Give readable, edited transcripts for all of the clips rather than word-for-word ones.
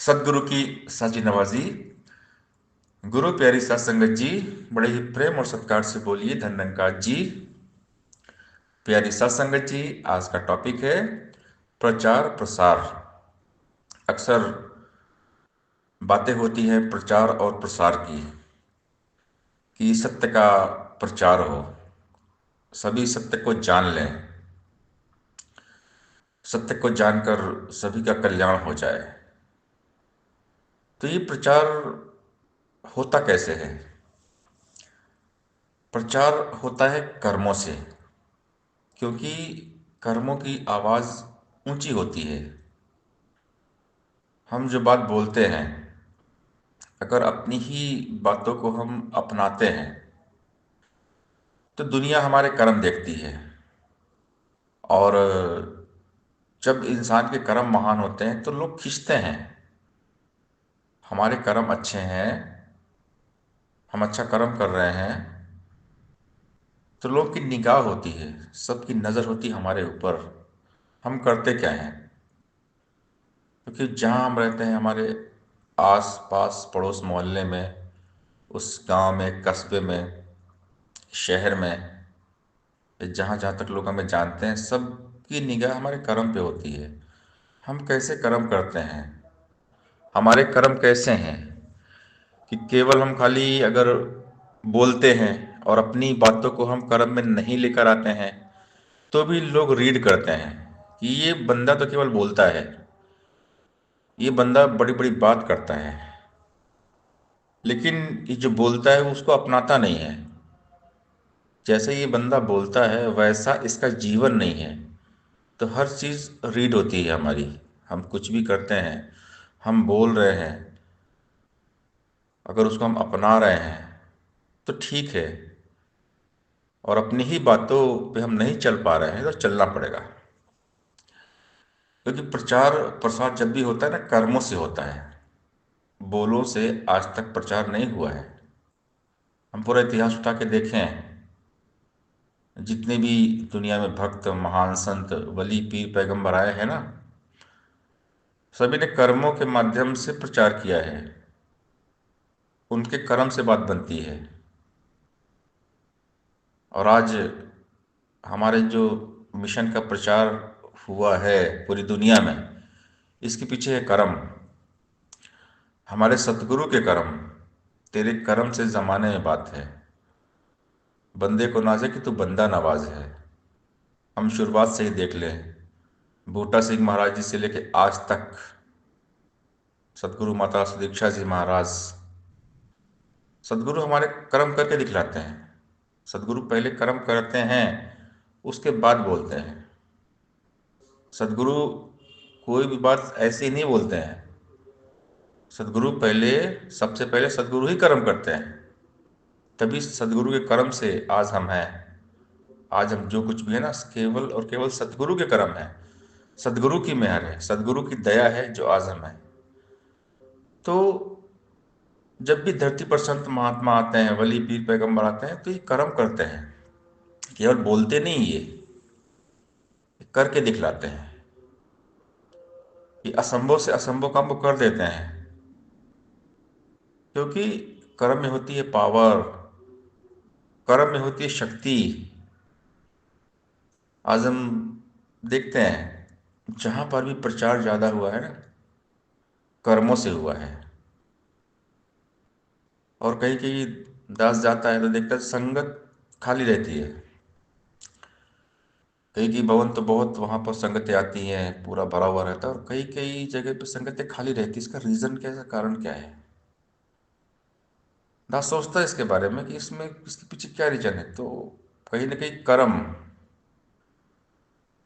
सदगुरु की साजी नवाजी। गुरु प्यारी सात संगत जी, बड़े ही प्रेम और सत्कार से बोलिए धन धनकार जी। प्यारी सात संगत जी, आज का टॉपिक है प्रचार प्रसार। अक्सर बातें होती है प्रचार और प्रसार की, कि सत्य का प्रचार हो, सभी सत्य को जान लें, सत्य को जानकर सभी का कल्याण हो जाए। तो ये प्रचार होता कैसे है? प्रचार होता है कर्मों से, क्योंकि कर्मों की आवाज़ ऊंची होती है। हम जो बात बोलते हैं, अगर अपनी ही बातों को हम अपनाते हैं तो दुनिया हमारे कर्म देखती है। और जब इंसान के कर्म महान होते हैं तो लोग खींचते हैं। हमारे कर्म अच्छे हैं, हम अच्छा कर्म कर रहे हैं, तो लोग की निगाह होती है, सबकी नज़र होती है हमारे ऊपर। हम करते क्या हैं? क्योंकि जहाँ हम रहते हैं, हमारे आस पास पड़ोस मोहल्ले में, उस गांव में, कस्बे में, शहर में, जहाँ जहाँ तक लोग हमें जानते हैं, सबकी निगाह हमारे कर्म पे होती है। हम कैसे कर्म करते हैं, हमारे कर्म कैसे हैं, कि केवल हम खाली अगर बोलते हैं और अपनी बातों को हम कर्म में नहीं लेकर आते हैं तो भी लोग रीड करते हैं कि ये बंदा तो केवल बोलता है, ये बंदा बड़ी बड़ी बात करता है, लेकिन ये जो बोलता है वो उसको अपनाता नहीं है। जैसे ये बंदा बोलता है वैसा इसका जीवन नहीं है। तो हर चीज़ रीड होती है हमारी। हम कुछ भी करते हैं, हम बोल रहे हैं, अगर उसको हम अपना रहे हैं तो ठीक है, और अपनी ही बातों पे हम नहीं चल पा रहे हैं तो चलना पड़ेगा। क्योंकि प्रचार प्रसार जब भी होता है ना, कर्मों से होता है, बोलों से आज तक प्रचार नहीं हुआ है। हम पूरा इतिहास उठा के देखें, जितने भी दुनिया में भक्त, महान संत, वली, पीर, पैगंबर आए हैं ना, सभी ने कर्मों के माध्यम से प्रचार किया है। उनके कर्म से बात बनती है। और आज हमारे जो मिशन का प्रचार हुआ है पूरी दुनिया में, इसके पीछे है कर्म। हमारे सतगुरु के कर्म। तेरे कर्म से जमाने में बात है, बंदे को नाजे कि तू बंदा नवाज है। हम शुरुआत से ही देख लें, बूटा सिंह महाराज जी से लेके आज तक, सतगुरु माता सुदीक्षा जी महाराज, सदगुरु हमारे कर्म करके दिखलाते हैं। सदगुरु पहले कर्म करते हैं, उसके बाद बोलते हैं। सदगुरु कोई भी बात ऐसे ही नहीं बोलते हैं। सदगुरु पहले, सबसे पहले सदगुरु ही कर्म करते हैं, तभी सदगुरु के कर्म से आज हम हैं। आज हम जो कुछ भी है ना, केवल और केवल सदगुरु के कर्म है, सदगुरु की मेहर है, सदगुरु की दया है जो आज हम हैं। तो जब भी धरती पर संत महात्मा आते हैं, वली, पीर, पैगंबर आते हैं, तो ये कर्म करते हैं, केवल बोलते नहीं, ये करके दिखलाते हैं। ये असंभव से असंभव काम को कर देते हैं, क्योंकि कर्म में होती है पावर, कर्म में होती है शक्ति। आज हम देखते हैं जहां पर भी प्रचार ज्यादा हुआ है ना, कर्मों से हुआ है। और कहीं कहीं दास जाता है तो देखता है संगत खाली रहती है। कई कई भवन तो बहुत, वहां पर संगतें आती हैं, पूरा भरा हुआ रहता है, और कई कई जगह पे संगतें खाली रहती है। इसका रीजन क्या है, इसका कारण क्या है? दास सोचता है इसके बारे में कि इसमें, इसके पीछे क्या रीजन है। तो कहीं ना कहीं कर्म,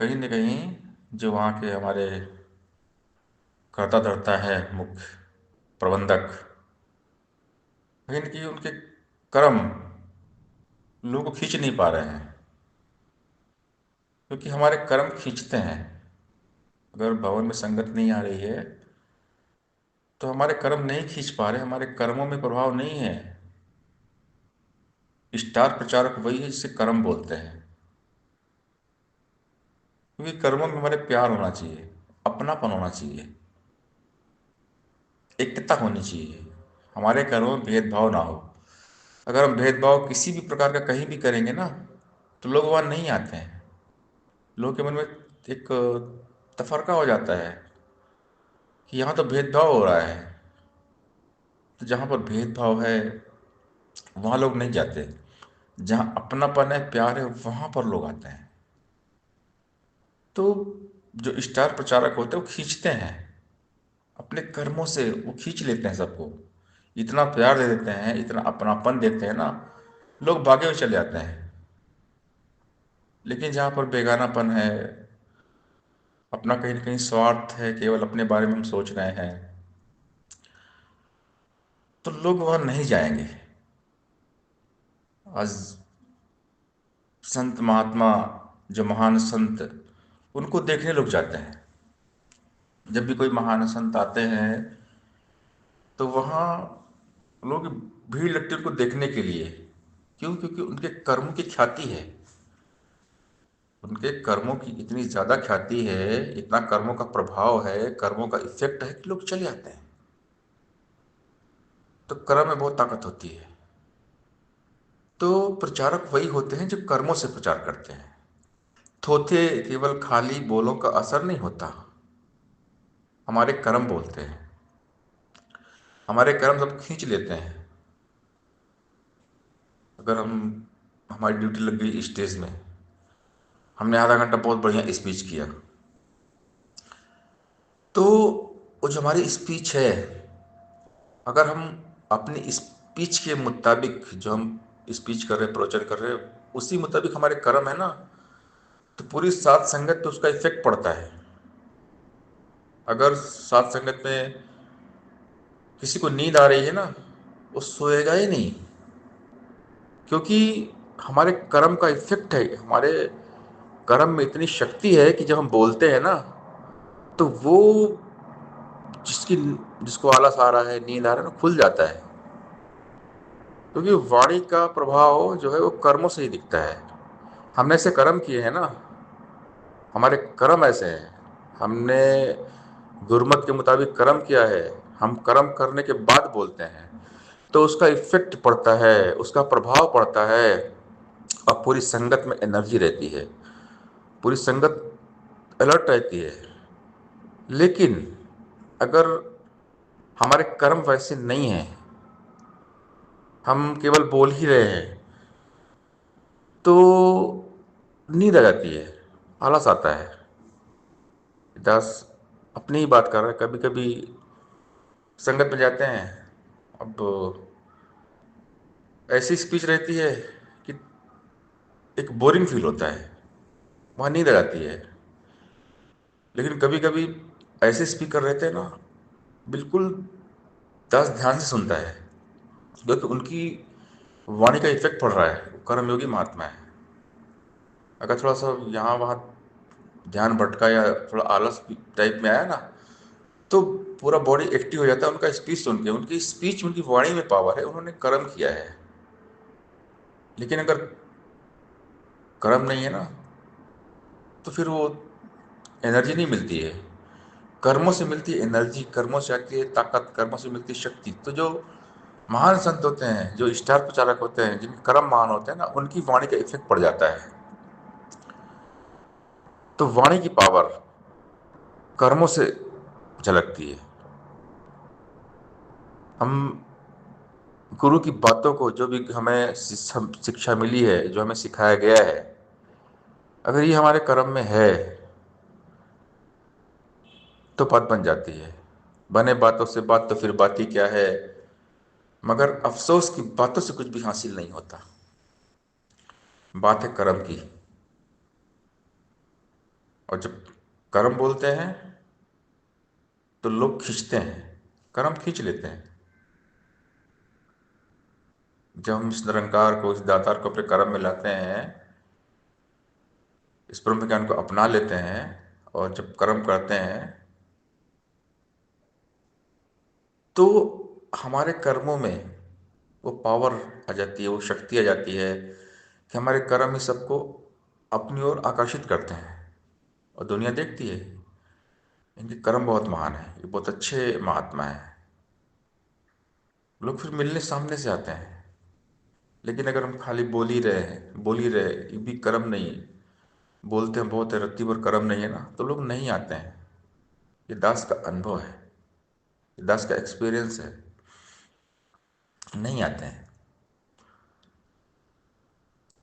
कहीं न कहीं जो वहाँ के हमारे कर्ता धर्ता है, मुख्य प्रबंधक, कहीं न कहीं उनके कर्म लोगों को खींच नहीं पा रहे हैं। क्योंकि हमारे कर्म खींचते हैं। अगर भवन में संगत नहीं आ रही है तो हमारे कर्म नहीं खींच पा रहे, हमारे कर्मों में प्रभाव नहीं है। स्टार प्रचारक वही है जिसे कर्म बोलते हैं। क्योंकि कर्मों में हमारे प्यार होना चाहिए, अपनापन होना चाहिए। एकता होनी चाहिए, हमारे कर्मों में भेदभाव ना हो। अगर हम भेदभाव किसी भी प्रकार का कहीं भी करेंगे ना, तो लोग वहाँ नहीं आते हैं। लोगों के मन में एक तफरका हो जाता है कि यहाँ तो भेदभाव हो रहा है। तो जहाँ पर भेदभाव है वहाँ लोग नहीं जाते। जहाँ अपनापन है, प्यार है, वहाँ पर लोग आते हैं। तो जो स्टार प्रचारक होते हैं वो खींचते हैं, अपने कर्मों से वो खींच लेते हैं सबको। इतना प्यार दे देते हैं, इतना अपनापन देते हैं ना, लोग भागे हुए चले जाते हैं। लेकिन जहाँ पर बेगानापन है, अपना कहीं ना कहीं स्वार्थ है, केवल अपने बारे में हम सोच रहे हैं, तो लोग वहाँ नहीं जाएंगे। आज संत महात्मा, जो महान संत, उनको देखने लोग जाते हैं। जब भी कोई महान संत आते हैं तो वहाँ लोग भीड़ लगती है उनको देखने के लिए। क्यों? क्योंकि उनके कर्म की ख्याति है। उनके कर्मों की इतनी ज्यादा ख्याति है, इतना कर्मों का प्रभाव है, कर्मों का इफेक्ट है कि लोग चले आते हैं। तो कर्म में बहुत ताकत होती है। तो प्रचारक वही होते हैं जो कर्मों से प्रचार करते हैं। थोथे केवल खाली बोलों का असर नहीं होता, हमारे कर्म बोलते हैं। हमारे कर्म सब खींच लेते हैं। अगर हम, हमारी ड्यूटी लग गई स्टेज में, हमने आधा घंटा बहुत बढ़िया स्पीच किया, तो वो जो हमारी स्पीच है, अगर हम अपनी स्पीच के मुताबिक, जो हम स्पीच कर रहे हैं, प्रवचन कर रहे हैं, उसी मुताबिक हमारे कर्म है ना, तो पूरी सात संगत पे उसका इफेक्ट पड़ता है। अगर सात संगत में किसी को नींद आ रही है ना, वो सोएगा ही नहीं। क्योंकि हमारे कर्म का इफेक्ट है, हमारे कर्म में इतनी शक्ति है कि जब हम बोलते हैं ना, तो वो जिसकी जिसको आलस आ रहा है, नींद आ रहा है ना, खुल जाता है। क्योंकि वाणी का प्रभाव जो है वो कर्मों से ही दिखता है। हमने ऐसे कर्म किए हैं ना, हमारे कर्म ऐसे हैं, हमने गुरुमत के मुताबिक कर्म किया है, हम कर्म करने के बाद बोलते हैं, तो उसका इफेक्ट पड़ता है, उसका प्रभाव पड़ता है। और पूरी संगत में एनर्जी रहती है, पूरी संगत अलर्ट रहती है। लेकिन अगर हमारे कर्म वैसे नहीं हैं, हम केवल बोल ही रहे हैं, तो नींद आ जाती है, आलस आता है। दास अपनी ही बात कर रहा है। कभी कभी संगत में जाते हैं, अब ऐसी स्पीच रहती है कि एक बोरिंग फील होता है, वहाँ नींद आ जाती है। लेकिन कभी कभी ऐसे स्पीकर रहते हैं ना, बिल्कुल दास ध्यान से सुनता है, क्योंकि उनकी वाणी का इफेक्ट पड़ रहा है, वो कर्मयोगी महात्मा है। अगर थोड़ा सा यहाँ वहाँ ध्यान भटका या थोड़ा आलस टाइप में आया ना, तो पूरा बॉडी एक्टिव हो जाता है उनका स्पीच सुन के। उनकी स्पीच, उनकी वाणी में पावर है, उन्होंने कर्म किया है। लेकिन अगर कर्म नहीं है ना, तो फिर वो एनर्जी नहीं मिलती है। कर्मों से मिलती है एनर्जी, कर्मों से आती है ताकत, कर्मों से मिलती है शक्ति। तो जो महान संत होते हैं, जो स्टार प्रचारक होते हैं, जिनके कर्म महान होते हैं ना, उनकी वाणी का इफेक्ट पड़ जाता है। तो वाणी की पावर कर्मों से झलकती है। हम गुरु की बातों को, जो भी हमें शिक्षा मिली है, जो हमें सिखाया गया है, अगर ये हमारे कर्म में है, तो बात बन जाती है। बने बातों से बात, तो फिर बात ही क्या है। मगर अफसोस की बातों से कुछ भी हासिल नहीं होता, बात है कर्म की। और जब कर्म बोलते हैं तो लोग खींचते हैं, कर्म खींच लेते हैं। जब हम इस निरंकार को, इस दातार को अपने कर्म में लाते हैं, इस ब्रह्म ज्ञान को अपना लेते हैं, और जब कर्म करते हैं, तो हमारे कर्मों में वो पावर आ जाती है, वो शक्ति आ जाती है कि हमारे कर्म ही सबको अपनी ओर आकर्षित करते हैं। और दुनिया देखती है, इनके कर्म बहुत महान है, ये बहुत अच्छे महात्मा हैं। लोग फिर मिलने सामने से आते हैं। लेकिन अगर हम खाली बोल ही रहे हैं, बोल ही रहे, ये भी कर्म नहीं है, बोलते हैं बहुत है, रत्ती पर कर्म नहीं है ना, तो लोग नहीं आते हैं। ये दास का अनुभव है, ये दास का एक्सपीरियंस है, नहीं आते हैं।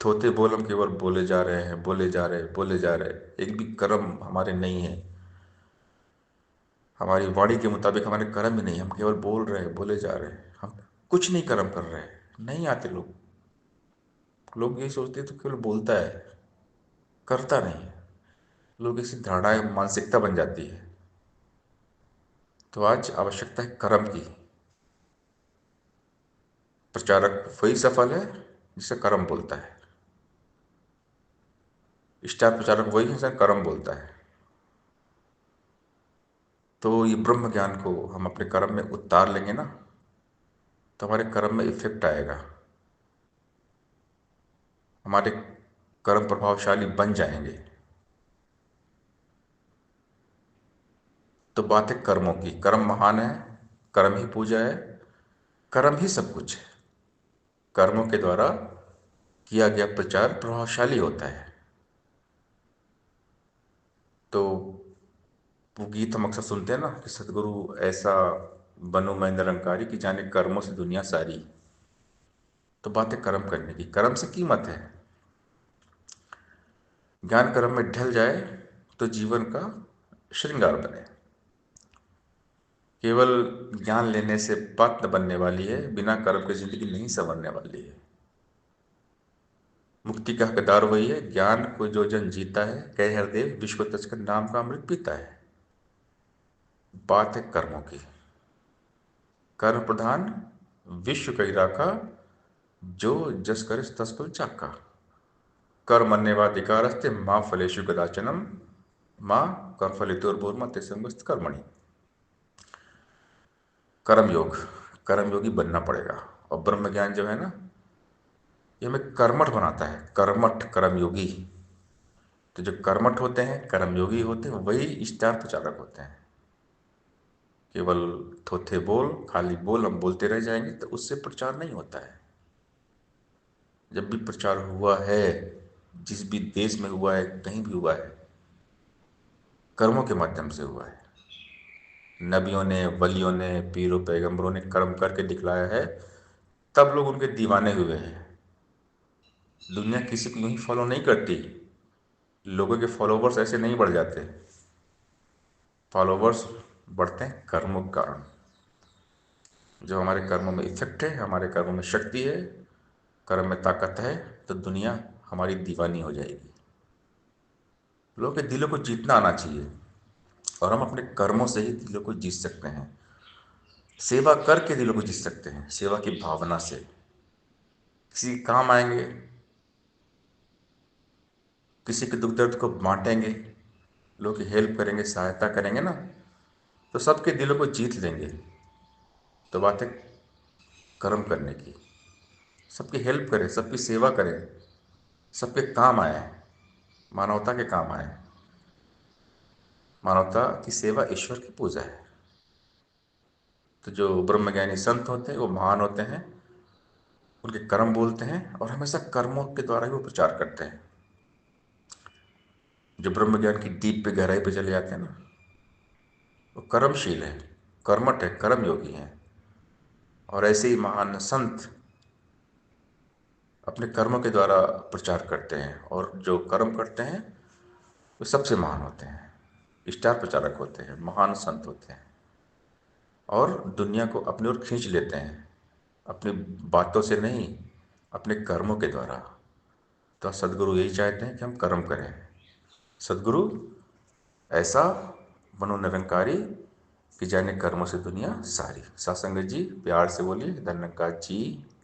थोथे बोल हम केवल बोले जा रहे हैं, बोले जा रहे हैं, बोले जा रहे हैं, एक भी कर्म हमारे नहीं है। हमारी वाणी के मुताबिक हमारे कर्म ही नहीं, हम केवल बोल रहे हैं, बोले जा रहे हैं, हम कुछ नहीं कर्म कर रहे हैं। नहीं आते लोग। लोग यही सोचते हैं तो केवल बोलता है, करता नहीं है। लोग ऐसी धारणाएं, मानसिकता बन जाती है। तो आज आवश्यकता है कर्म की। प्रचारक वही सफल है जिसे कर्म बोलता है। स्टार प्रचारक वही है जिसे कर्म बोलता है। तो ये ब्रह्म ज्ञान को हम अपने कर्म में उतार लेंगे ना, तो हमारे कर्म में इफेक्ट आएगा। हमारे कर्म प्रभावशाली बन जाएंगे। तो बात है कर्मों की। कर्म महान है, कर्म ही पूजा है, कर्म ही सब कुछ है। कर्मों के द्वारा किया गया प्रचार प्रभावशाली होता है। तो वो गीत हम अक्सर सुनते हैं ना कि सतगुरु ऐसा बनो मैं निरंकारी कि जाने कर्मों से दुनिया सारी। तो बात है कर्म करने की। कर्म से कीमत है। ज्ञान कर्म में ढल जाए तो जीवन का श्रृंगार बने। केवल ज्ञान लेने से बात न बनने वाली है, बिना कर्म के जिंदगी नहीं संवरने वाली है। मुक्ति का हकदार वही है, ज्ञान को जो जन जीता है, कह हरदेव विश्व तजकर नाम का अमृत पीता है। बात है कर्मों की। कर्म प्रधान विश्व कई राखा, जो जस करे तस फल चाका। कर्मण्येवाधिकारस्ते माँ फलेषु कदाचनम, माँ कर्मफलितोर्भुर्मा ते संगस्त कर्मणि। कर्मयोग, कर्मयोगी बनना पड़ेगा। और ब्रह्म ज्ञान जो है ना, ये हमें कर्मठ बनाता है। कर्मठ, कर्मयोगी। तो जो कर्मठ होते हैं, कर्मयोगी होते हैं, वही स्टार प्रचारक होते हैं। केवल थोथे बोल, खाली बोल हम बोलते रह जाएंगे तो उससे प्रचार नहीं होता है। जब भी प्रचार हुआ है, जिस भी देश में हुआ है, कहीं भी हुआ है, कर्मों के माध्यम से हुआ है। नबियों ने, वलियों ने, पीरों पैगंबरों ने कर्म करके दिखलाया है, तब लोग उनके दीवाने हुए हैं। दुनिया किसी को यूं ही फॉलो नहीं करती। लोगों के फॉलोवर्स ऐसे नहीं बढ़ जाते। फॉलोवर्स बढ़ते हैं कर्मों के कारण। जो हमारे कर्मों में इफेक्ट है, हमारे कर्मों में शक्ति है, कर्म में ताकत है, तो दुनिया हमारी दीवानी हो जाएगी। लोगों के दिलों को जीतना आना चाहिए। और हम अपने कर्मों से ही दिलों को जीत सकते हैं। सेवा करके दिलों को जीत सकते हैं, सेवा की भावना से। किसी के काम आएंगे, किसी के दुख दर्द को बांटेंगे, लोगों की हेल्प करेंगे, सहायता करेंगे ना, तो सबके दिलों को जीत लेंगे। तो बात है कर्म करने की। सबकी हेल्प करें, सबकी सेवा करें, सबके काम आए, मानवता के काम आए। मानवता की सेवा ईश्वर की पूजा है। तो जो ब्रह्मज्ञानी संत होते हैं वो महान होते हैं। उनके कर्म बोलते हैं और हमेशा कर्मों के द्वारा ही वो प्रचार करते हैं। जो ब्रह्म ज्ञान की डीप पे, गहराई पे चले जाते हैं ना, वो कर्मशील है, कर्मठ है, कर्मयोगी हैं। और ऐसे ही महान संत अपने कर्मों के द्वारा प्रचार करते हैं, और जो कर्म करते हैं वो सबसे महान होते हैं, स्टार प्रचारक होते हैं, महान संत होते हैं। और दुनिया को अपनी ओर खींच लेते हैं, अपनी बातों से नहीं, अपने कर्मों के द्वारा। तो सदगुरु यही चाहते हैं कि हम कर्म करें। सदगुरु ऐसा बनो निरंकारी कि जाने कर्मों से दुनिया सारी। सासंगत जी प्यार से बोलिए धन्यकार जी।